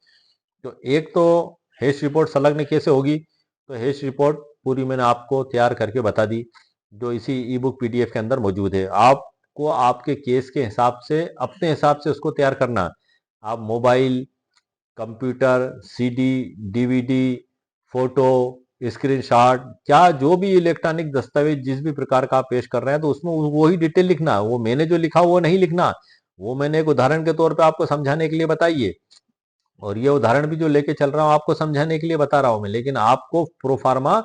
तो एक तो हैश रिपोर्ट संलग्न कैसे होगी, तो हैश रिपोर्ट पूरी मैंने आपको तैयार करके बता दी, जो इसी ई बुक पीडीएफ के अंदर मौजूद है। आपको आपके केस के हिसाब से, अपने हिसाब से उसको तैयार करना है। आप mobile, computer, CD, DVD, photo, screenshot, क्या जो भी इलेक्ट्रॉनिक दस्तावेज जिस भी प्रकार का आप पेश कर रहे हैं, तो उसमें वही डिटेल लिखना है। वो मैंने जो लिखा वो नहीं लिखना, वो मैंने एक उदाहरण के तौर पे आपको समझाने के लिए बताइए, और ये उदाहरण भी जो लेके चल रहा हूं आपको समझाने के लिए बता रहा हूं मैं, लेकिन आपको प्रोफार्मा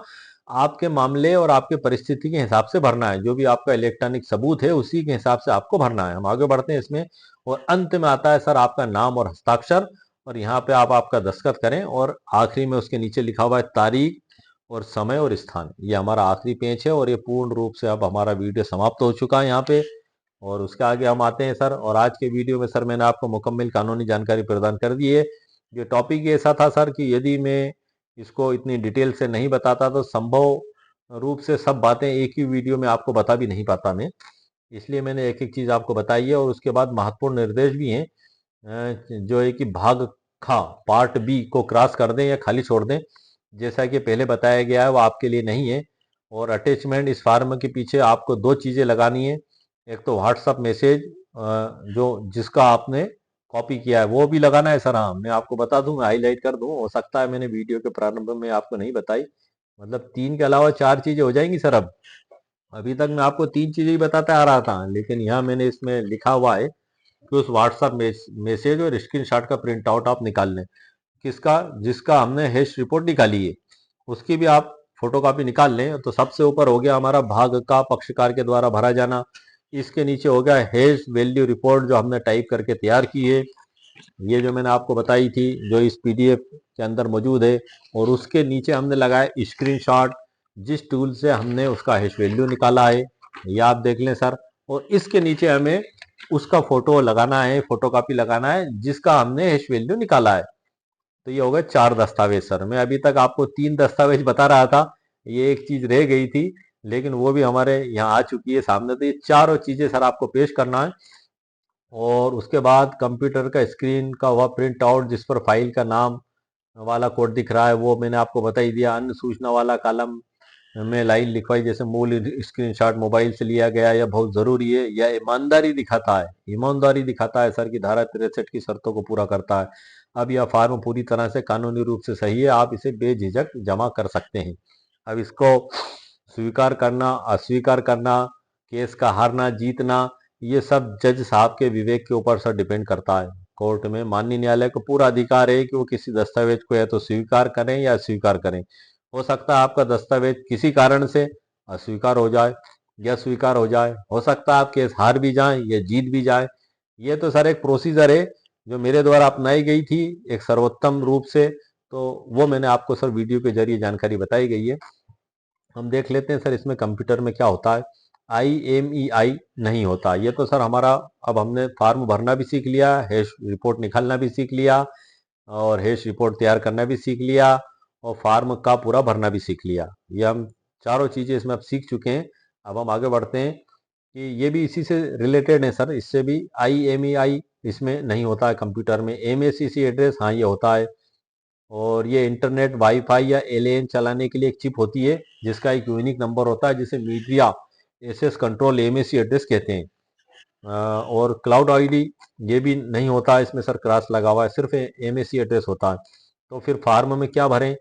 आपके मामले और आपके परिस्थिति के हिसाब से भरना है। जो भी आपका इलेक्ट्रॉनिक सबूत है उसी के हिसाब से आपको भरना है। हम आगे बढ़ते हैं इसमें, और अंत में आता है सर आपका नाम और हस्ताक्षर, और यहाँ पे आप आपका दस्तखत करें, और आखिरी में उसके नीचे लिखा हुआ है तारीख और समय और स्थान। ये हमारा आखिरी पेज है, और ये पूर्ण रूप से अब हमारा वीडियो समाप्त हो चुका है यहाँ पे। और उसके आगे हम आते हैं सर, और आज के वीडियो में सर मैंने आपको मुकम्मल कानूनी जानकारी प्रदान कर दी है। ये टॉपिक ऐसा था सर कि यदि मैं इसको इतनी डिटेल से नहीं बताता तो संभव रूप से सब बातें एक ही वीडियो में आपको बता भी नहीं पाता मैं, इसलिए मैंने एक एक चीज आपको बताई है। और उसके बाद महत्वपूर्ण निर्देश भी हैं, जो है कि भाग खा पार्ट बी को क्रॉस कर दें या खाली छोड़ दें, जैसा कि पहले बताया गया है वो आपके लिए नहीं है। और अटैचमेंट, इस फार्म के पीछे आपको दो चीजें लगानी है, एक तो व्हाट्सअप मैसेज जो जिसका आपने कॉपी किया है वो भी लगाना है सर। हाँ, मैं आपको बता दूं, हाईलाइट कर दूं, हो सकता है मैंने वीडियो के प्रारंभ में आपको नहीं बताई। मतलब 3 के अलावा 4 चीजें हो जाएंगी सर अब। अभी तक मैं आपको 3 चीजें ही बताता आ रहा था, लेकिन यहाँ मैंने इसमें लिखा हुआ है कि उस व्हाट्सएप मैसेज और स्क्रीनशॉट का प्रिंट आउट आप निकाल लें। किसका? जिसका हमने हैश रिपोर्ट निकाली है उसकी भी आप फोटोकॉपी निकाल लें। तो सबसे ऊपर हो गया हमारा भाग का पक्षकार के द्वारा भरा जाना। इसके नीचे हो गया हैश वैल्यू रिपोर्ट जो हमने टाइप करके तैयार की है, ये जो मैंने आपको बताई थी, जो इस पीडीएफ के अंदर मौजूद है। और उसके नीचे हमने लगाया स्क्रीनशॉट, जिस टूल से हमने उसका हैश वैल्यू निकाला है, ये आप देख लें सर। और इसके नीचे हमें उसका फोटो लगाना है, फोटोकॉपी लगाना है जिसका हमने हैश वैल्यू निकाला है। तो ये हो गए 4 दस्तावेज सर। मैं अभी तक आपको 3 दस्तावेज बता रहा था, ये एक चीज रह गई थी, लेकिन वो भी हमारे यहाँ आ चुकी है सामने। तो ये चारों चीजें सर आपको पेश करना है। और उसके बाद कंप्यूटर का स्क्रीन का हुआ प्रिंट आउट जिस पर फाइल का नाम वाला कोड दिख रहा है, वो मैंने आपको बता ही दिया। अन्य सूचना वाला कॉलम में लाइन लिखवाई, जैसे मूल स्क्रीनशॉट मोबाइल से लिया गया या बहुत जरूरी है या ईमानदारी दिखाता है। ईमानदारी दिखाता है सर कि धारा 63 की शर्तों को पूरा करता है। अब यह फॉर्म पूरी तरह से कानूनी रूप से सही है, आप इसे बेझिझक जमा कर सकते हैं। अब इसको स्वीकार करना, अस्वीकार करना, केस का हारना जीतना, ये सब जज साहब के विवेक के ऊपर सर डिपेंड करता है। कोर्ट में माननीय न्यायालय को पूरा अधिकार है कि वो किसी दस्तावेज को या तो स्वीकार करें या अस्वीकार करें। हो सकता है आपका दस्तावेज किसी कारण से अस्वीकार हो जाए या स्वीकार हो जाए, हो सकता है आप केस हार भी जाएं या जीत भी जाए। ये तो सर एक प्रोसीजर है जो मेरे द्वारा अपनाई गई थी एक सर्वोत्तम रूप से। तो वो मैंने आपको सर वीडियो के जरिए जानकारी बताई गई है। हम देख लेते हैं सर इसमें कंप्यूटर में क्या होता है। IMEI नहीं होता। ये तो सर हमारा, अब हमने फॉर्म भरना भी सीख लिया, हैश रिपोर्ट निकालना भी सीख लिया, और हैश रिपोर्ट तैयार करना भी सीख लिया, और फार्म का पूरा भरना भी सीख लिया। ये हम चारों चीजें इसमें अब सीख चुके हैं। अब हम आगे बढ़ते हैं कि ये भी इसी से रिलेटेड है सर। इससे भी IMEI इसमें नहीं होता है कंप्यूटर में। MACC एड्रेस हाँ ये होता है। और ये इंटरनेट वाईफाई या LAN चलाने के लिए एक चिप होती है जिसका एक यूनिक नंबर होता है, जिसे media access control MAC address कहते हैं। और क्लाउड आईडी ये भी नहीं होता है इसमें सर, क्रॉस लगा हुआ है, सिर्फ MAC एड्रेस होता है। तो फिर फार्म में क्या भरें?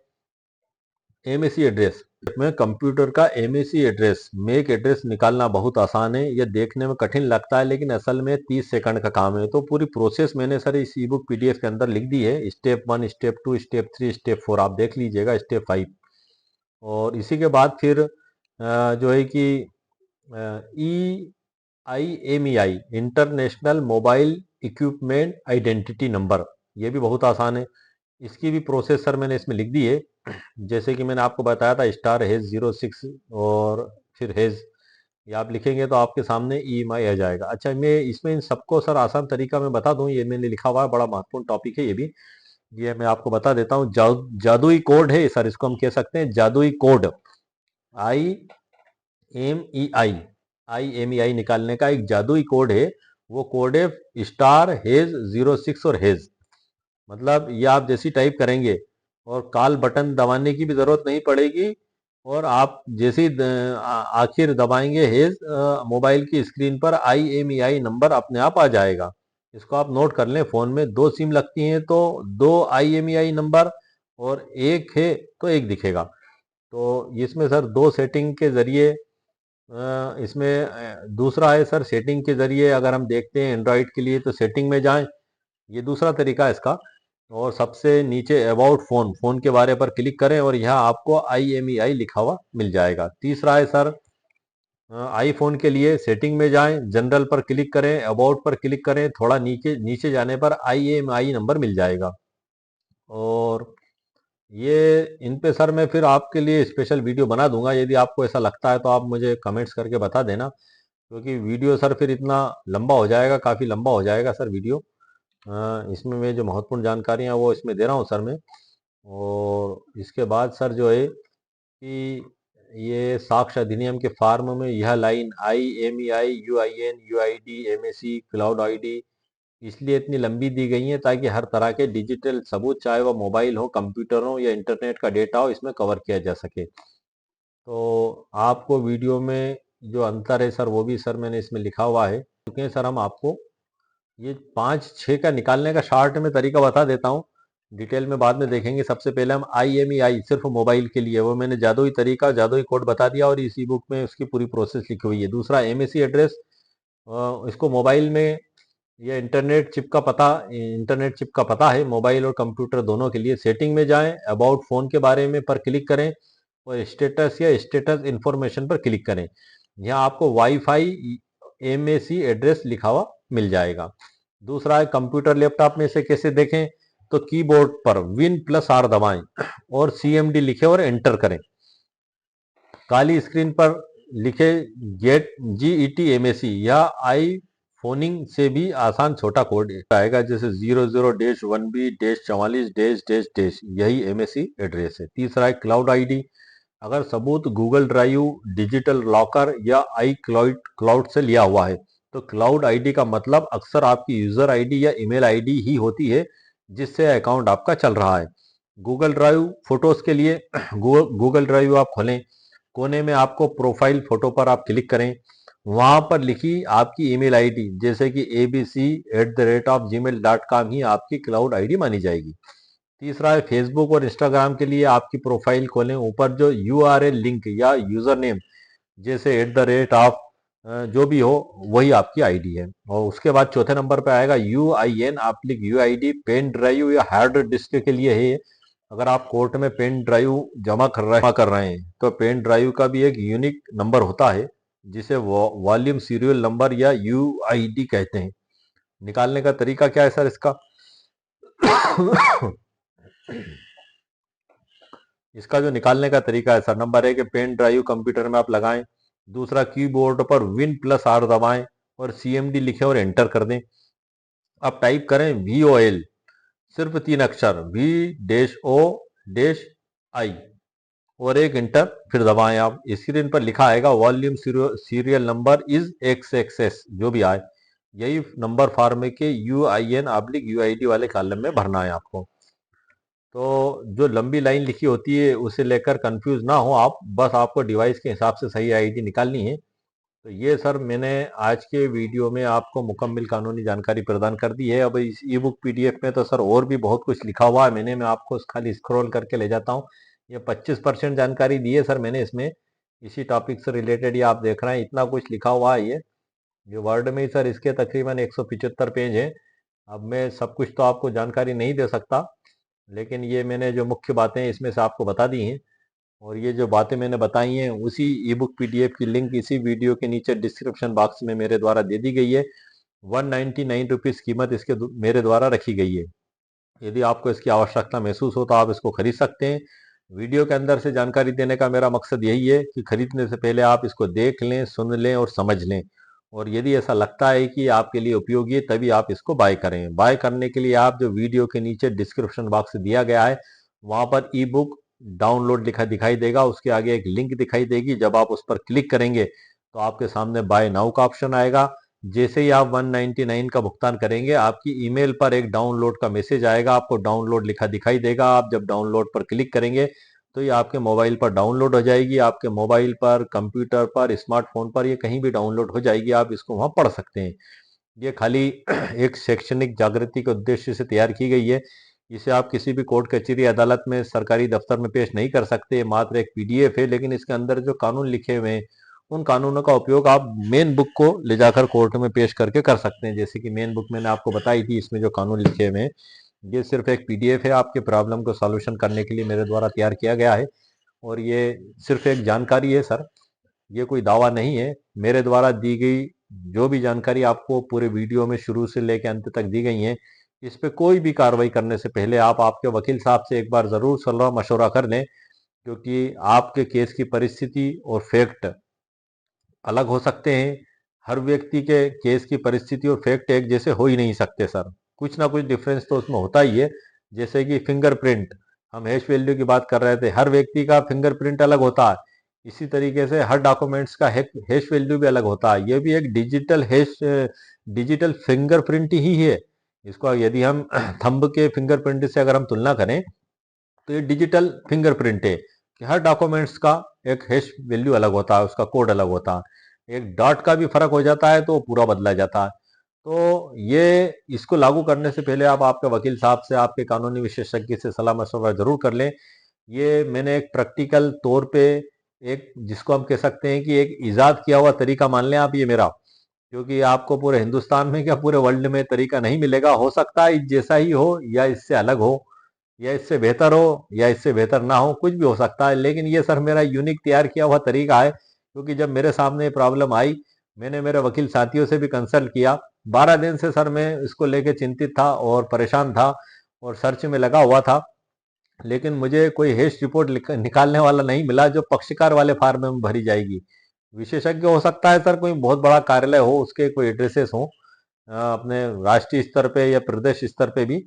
MAC एड्रेस में कंप्यूटर का MAC एड्रेस, मेक एड्रेस निकालना बहुत आसान है। ये देखने में कठिन लगता है लेकिन असल में 30 सेकंड का काम है। तो पूरी प्रोसेस मैंने सर इस ई बुक PDF के अंदर लिख दी है। स्टेप 1, स्टेप 2, स्टेप 3, स्टेप 4 आप देख लीजिएगा, स्टेप 5। और इसी के बाद फिर जो है कि IMEI international mobile equipment identity number, ये भी बहुत आसान है। इसकी भी प्रोसेस सर मैंने इसमें लिख दी है। जैसे कि मैंने आपको बताया था स्टार हेज 06 और फिर हेज, ये आप लिखेंगे तो आपके सामने EMI आ जाएगा। अच्छा, मैं इसमें इन सबको सर आसान तरीका में बता दूं, ये मैंने लिखा हुआ है, बड़ा महत्वपूर्ण टॉपिक है ये भी। ये मैं आपको बता देता हूँ। जादुई कोड है सर, इसको हम कह सकते हैं जादुई कोड। IMEI निकालने का एक जादुई कोड है। वो कोड है स्टार हेज 06 और हेज। मतलब ये आप जैसी टाइप करेंगे और कॉल बटन दबाने की भी जरूरत नहीं पड़ेगी, और आप जैसे आखिर दबाएंगे हेज, मोबाइल की स्क्रीन पर IMEI नंबर अपने आप आ जाएगा। इसको आप नोट कर लें। फोन में 2 सिम लगती हैं तो 2 IMEI नंबर, और एक है तो एक दिखेगा। तो इसमें सर 2 सेटिंग के जरिए इसमें दूसरा है सर सेटिंग के जरिए। अगर हम देखते हैं एंड्रॉइड के लिए तो सेटिंग में जाएं, ये दूसरा तरीका है इसका। और सबसे नीचे अबाउट फोन, फोन के बारे पर क्लिक करें और यहाँ आपको IMEI लिखा हुआ मिल जाएगा। तीसरा है सर आईफोन के लिए सेटिंग में जाएं, जनरल पर क्लिक करें, अबाउट पर क्लिक करें, थोड़ा नीचे नीचे जाने पर IMEI नंबर मिल जाएगा। और ये इन पे सर मैं फिर आपके लिए स्पेशल वीडियो बना दूंगा। यदि आपको ऐसा लगता है तो आप मुझे कमेंट्स करके बता देना, क्योंकि वीडियो सर फिर इतना लंबा हो जाएगा, काफ़ी लंबा हो जाएगा सर वीडियो। इसमें मैं जो महत्वपूर्ण जानकारियाँ वो इसमें दे रहा हूँ सर मैं। और इसके बाद सर जो है कि ये साक्ष्य अधिनियम के फॉर्म में यह line IMEI UIN UID MAC cloud ID इसलिए इतनी लंबी दी गई है ताकि हर तरह के डिजिटल सबूत, चाहे वह मोबाइल हो, कंप्यूटर हो या इंटरनेट का डेटा हो, इसमें कवर किया जा सके। तो आपको वीडियो में जो अंतर है सर वो भी सर मैंने इसमें लिखा हुआ है, क्योंकि सर हम आपको ये 5-6 का निकालने का शॉर्ट में तरीका बता देता हूँ, डिटेल में बाद में देखेंगे। सबसे पहले हम IMEI सिर्फ मोबाइल के लिए, वो मैंने जादुई तरीका जादुई कोड बता दिया और इस ई बुक में उसकी पूरी प्रोसेस लिखी हुई है। दूसरा MAC एड्रेस, इसको मोबाइल में या इंटरनेट चिप का पता है मोबाइल और कंप्यूटर दोनों के लिए। सेटिंग में जाएं, अबाउट फोन के बारे में पर क्लिक करें और स्टेटस या स्टेटस इंफॉर्मेशन पर क्लिक करें। यहाँ आपको वाईफाई MAC एड्रेस लिखा हुआ मिल जाएगा। दूसरा है कंप्यूटर लैपटॉप में इसे कैसे देखें, तो कीबोर्ड पर Win+R दबाएं और CMD लिखे और एंटर करें। काली स्क्रीन पर लिखे गेट GET MAC या फोनिंग से भी आसान छोटा कोड आएगा, जैसे 00-1B-44-, यही MAC एड्रेस है। तीसरा है क्लाउड ID, अगर सबूत गूगल ड्राइव, डिजिटल लॉकर या क्लाउड से लिया हुआ है तो क्लाउड ID का मतलब अक्सर आपकी यूजर ID या ईमेल ID ही होती है जिससे अकाउंट आपका चल रहा है। गूगल ड्राइव फोटोज के लिए गूगल ड्राइव आप खोलें, कोने में आपको प्रोफाइल फोटो पर आप क्लिक करें, वहां पर लिखी आपकी ईमेल ID, जैसे कि abc@gmail.com ही आपकी क्लाउड ID मानी जाएगी। तीसरा है फेसबुक और इंस्टाग्राम के लिए आपकी प्रोफाइल खोलें, ऊपर जो URL लिंक या यूजर नेम, जैसे @ जो भी हो वही आपकी ID है। और उसके बाद चौथे नंबर पे आएगा UIN/UID, पेन ड्राइव या हार्ड डिस्क के लिए है। अगर आप कोर्ट में पेन ड्राइव जमा कर रहे हैं तो पेन ड्राइव का भी एक यूनिक नंबर होता है जिसे वॉल्यूम सीरियल नंबर या UID कहते हैं। निकालने का तरीका क्या है सर इसका? इसका जो निकालने का तरीका है sir, number 1 pen drive computer में आप लगाएं। दूसरा, कीबोर्ड पर Win+R दबाएं और CMD लिखें और एंटर कर दें। अब टाइप करें VOL, सिर्फ 3 अक्षर V-O-I और एक इंटर फिर दबाएं। आप स्क्रीन पर लिखा आएगा volume serial number is XXS, जो भी आए यही नंबर फॉर्म के UIN/UID वाले कॉलम में भरना है आपको। तो जो लंबी लाइन लिखी होती है उसे लेकर कंफ्यूज ना हो आप, बस आपको डिवाइस के हिसाब से सही ID निकालनी है। तो ये सर मैंने आज के वीडियो में आपको मुकम्मल कानूनी जानकारी प्रदान कर दी है। अब इस ई बुक PDF में तो सर और भी बहुत कुछ लिखा हुआ है, मैं आपको खाली स्क्रॉल करके ले जाता हूँ। ये 25% जानकारी दी है सर मैंने इसमें, इसी टॉपिक से रिलेटेड ये आप देख रहे हैं, इतना कुछ लिखा हुआ है ये वर्ड में ही सर। इसके तकरीबन 175 पेज हैं। अब मैं सब कुछ तो आपको जानकारी नहीं दे सकता, लेकिन ये मैंने जो मुख्य बातें इसमें से आपको बता दी हैं, और ये जो बातें मैंने बताई हैं उसी ई बुक PDF की लिंक इसी वीडियो के नीचे डिस्क्रिप्शन बॉक्स में मेरे द्वारा दे दी गई है। 199 रुपीज़ कीमत इसके मेरे द्वारा रखी गई है। यदि आपको इसकी आवश्यकता महसूस हो तो आप इसको खरीद सकते हैं। वीडियो के अंदर से जानकारी देने का मेरा मकसद यही है कि खरीदने से पहले आप इसको देख लें, सुन लें और समझ लें, और यदि ऐसा लगता है कि आपके लिए उपयोगी है तभी आप इसको बाय करें। बाय करने के लिए आप जो वीडियो के नीचे डिस्क्रिप्शन बॉक्स दिया गया है वहां पर ई बुक डाउनलोड लिखा दिखाई देगा, उसके आगे एक लिंक दिखाई देगी, जब आप उस पर क्लिक करेंगे तो आपके सामने बाय नाउ का ऑप्शन आएगा। जैसे ही आप 199 का भुगतान करेंगे आपकी ईमेल पर एक डाउनलोड का मैसेज आएगा, आपको डाउनलोड लिखा दिखाई देगा। आप जब डाउनलोड पर क्लिक करेंगे तो ये आपके मोबाइल पर डाउनलोड हो जाएगी, आपके मोबाइल पर, कंप्यूटर पर, स्मार्टफोन पर, ये कहीं भी डाउनलोड हो जाएगी, आप इसको वहां पढ़ सकते हैं। ये खाली एक शैक्षणिक जागृति के उद्देश्य से तैयार की गई है। इसे आप किसी भी कोर्ट कचहरी अदालत में सरकारी दफ्तर में पेश नहीं कर सकते, मात्र एक PDF है, लेकिन इसके अंदर जो कानून लिखे हुए हैं उन कानूनों का उपयोग आप मेन बुक को ले जाकर कोर्ट में पेश करके कर सकते हैं। जैसे कि मेन बुक मैंने आपको बताई थी, इसमें जो कानून लिखे हुए हैं ये सिर्फ एक PDF है, आपके प्रॉब्लम को सॉल्यूशन करने के लिए मेरे द्वारा तैयार किया गया है, और ये सिर्फ एक जानकारी है सर, ये कोई दावा नहीं है। मेरे द्वारा दी गई जो भी जानकारी आपको पूरे वीडियो में शुरू से लेकर अंत तक दी गई है, इस पे कोई भी कार्रवाई करने से पहले आप आपके वकील साहब से एक बार जरूर सलाह मशवरा कर लें, क्योंकि आपके केस की परिस्थिति और फैक्ट अलग हो सकते हैं। हर व्यक्ति के केस की परिस्थिति और फैक्ट एक जैसे हो ही नहीं सकते सर, कुछ ना कुछ डिफरेंस तो उसमें होता ही है। जैसे कि फिंगरप्रिंट, हम हैश वैल्यू की बात कर रहे थे, हर व्यक्ति का फिंगरप्रिंट अलग होता है, इसी तरीके से हर डॉक्यूमेंट्स का हैश वैल्यू भी अलग होता है। ये भी एक डिजिटल फिंगरप्रिंट ही है। इसको यदि हम थंब के फिंगरप्रिंट से अगर हम तुलना करें तो ये डिजिटल फिंगरप्रिंट है कि हर डॉक्यूमेंट्स का एक हैश वैल्यू अलग होता है, उसका कोड अलग होता है, एक डॉट का भी फर्क हो जाता है तो पूरा बदला जाता है। तो ये इसको लागू करने से पहले आप आपके वकील साहब से, आपके कानूनी विशेषज्ञ से सलाह मशवरा जरूर कर लें। ये मैंने एक प्रैक्टिकल तौर पे, एक जिसको हम कह सकते हैं कि एक इजाद किया हुआ तरीका मान लें आप ये मेरा, क्योंकि आपको पूरे हिंदुस्तान में क्या पूरे वर्ल्ड में तरीका नहीं मिलेगा। हो सकता है जैसा ही हो या इससे अलग हो या इससे बेहतर हो या इससे बेहतर ना हो, कुछ भी हो सकता है, लेकिन ये सर मेरा यूनिक तैयार किया हुआ तरीका है। क्योंकि जब मेरे सामने प्रॉब्लम आई, मैंने मेरे वकील साथियों से भी कंसल्ट किया। 12 दिन से सर मैं इसको लेके चिंतित था और परेशान था और सर्च में लगा हुआ था, लेकिन मुझे कोई हेस्ट रिपोर्ट निकालने वाला नहीं मिला जो पक्षकार वाले फार्म में भरी जाएगी। विशेषज्ञ हो सकता है सर कोई बहुत बड़ा कार्यालय हो, उसके कोई एड्रेसेस हो अपने राष्ट्रीय स्तर पे या प्रदेश स्तर पे भी,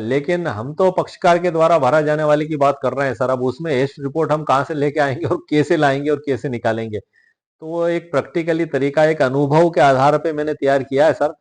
लेकिन हम तो पक्षकार के द्वारा भरा जाने वाले की बात कर रहे हैं सर। अब उसमें हेस्ट रिपोर्ट हम कहाँ से लेके आएंगे और कैसे लाएंगे और कैसे निकालेंगे? तो वो एक प्रैक्टिकली तरीका, एक अनुभव के आधार पे मैंने तैयार किया है सर।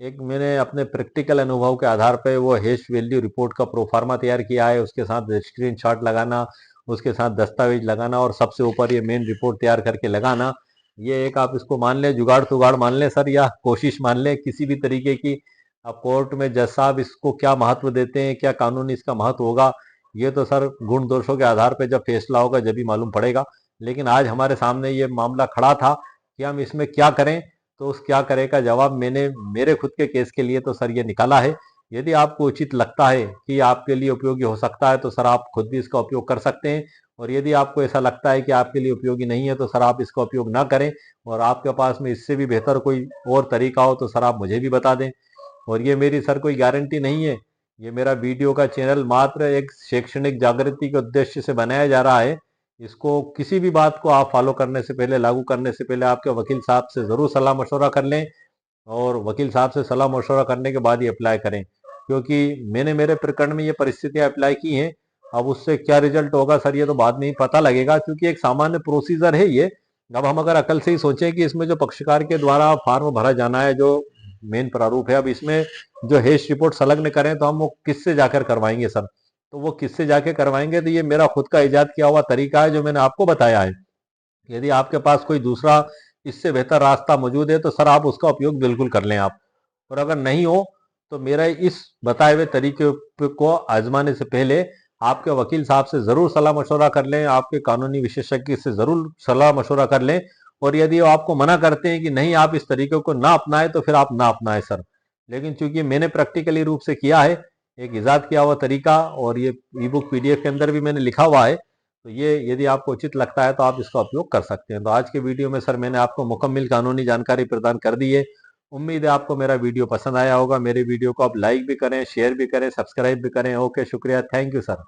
एक मैंने अपने प्रैक्टिकल अनुभव के आधार पे वो हैश वैल्यू रिपोर्ट का प्रोफार्मा तैयार किया है, उसके साथ स्क्रीनशॉट लगाना, उसके साथ दस्तावेज लगाना और सबसे ऊपर ये मेन रिपोर्ट तैयार करके लगाना। ये एक आप इसको मान लें जुगाड़ तुगाड़ मान लें सर, या कोशिश मान लें किसी भी तरीके की। अब कोर्ट में जज साहब इसको क्या महत्व देते हैं, क्या कानूनी इसका महत्व होगा, ये तो सर गुण दोषों के आधार पे जब फैसला होगा जब ही मालूम पड़ेगा। लेकिन आज हमारे सामने ये मामला खड़ा था कि हम इसमें क्या करें, तो उस क्या करें का जवाब मैंने मेरे खुद के केस के लिए तो सर ये निकाला है। यदि आपको उचित लगता है कि आपके लिए उपयोगी हो सकता है तो सर आप खुद भी इसका उपयोग कर सकते हैं, और यदि आपको ऐसा लगता है कि आपके लिए उपयोगी नहीं है तो सर आप इसका उपयोग ना करें, और आपके पास में इससे भी बेहतर कोई और तरीका हो तो सर आप मुझे भी बता दें। और ये मेरी सर कोई गारंटी नहीं है, ये मेरा वीडियो का चैनल मात्र एक शैक्षणिक जागृति के उद्देश्य से बनाया जा रहा है। इसको किसी भी बात को आप फॉलो करने से पहले, लागू करने से पहले आपके वकील साहब से जरूर सलाह मशवरा कर लें, और वकील साहब से सलाह मशवरा करने के बाद ही अप्लाई करें। क्योंकि मैंने मेरे प्रकरण में ये परिस्थितियां अप्लाई की हैं। अब उससे क्या रिजल्ट होगा सर ये तो बाद में ही पता लगेगा, क्योंकि एक सामान्य प्रोसीजर है ये। अब हम अगर अकल से ही सोचें कि इसमें जो पक्षकार के द्वारा फॉर्म भरा जाना है, जो मेन प्रारूप है, अब इसमें जो हेश रिपोर्ट संलग्न करें तो हम वो किससे जाकर करवाएंगे सर? तो वो किससे जाके करवाएंगे? तो ये मेरा खुद का इजाद किया हुआ तरीका है जो मैंने आपको बताया है। यदि आपके पास कोई दूसरा इससे बेहतर रास्ता मौजूद है तो सर आप उसका उपयोग बिल्कुल कर लें आप। और अगर नहीं हो तो मेरा इस बताए हुए तरीके को आजमाने से पहले आपके वकील साहब से जरूर सलाह मशवरा कर लें, आपके कानूनी विशेषज्ञ से जरूर सलाह मशवरा कर लें। और यदि वो आपको मना करते हैं कि नहीं आप इस तरीके को ना अपनाएं तो फिर आप ना अपनाएं सर। लेकिन चूंकि मैंने प्रैक्टिकली रूप से किया है, एक इजाद किया हुआ तरीका, और ये ई बुक पीडीएफ के अंदर भी मैंने लिखा हुआ है, तो ये यदि आपको उचित लगता है तो आप इसका उपयोग कर सकते हैं। तो आज के वीडियो में सर मैंने आपको मुकम्मल कानूनी जानकारी प्रदान कर दी है। उम्मीद है आपको मेरा वीडियो पसंद आया होगा। मेरे वीडियो को आप लाइक भी करें, शेयर भी करें, सब्सक्राइब भी करें। ओके, शुक्रिया, थैंक यू सर।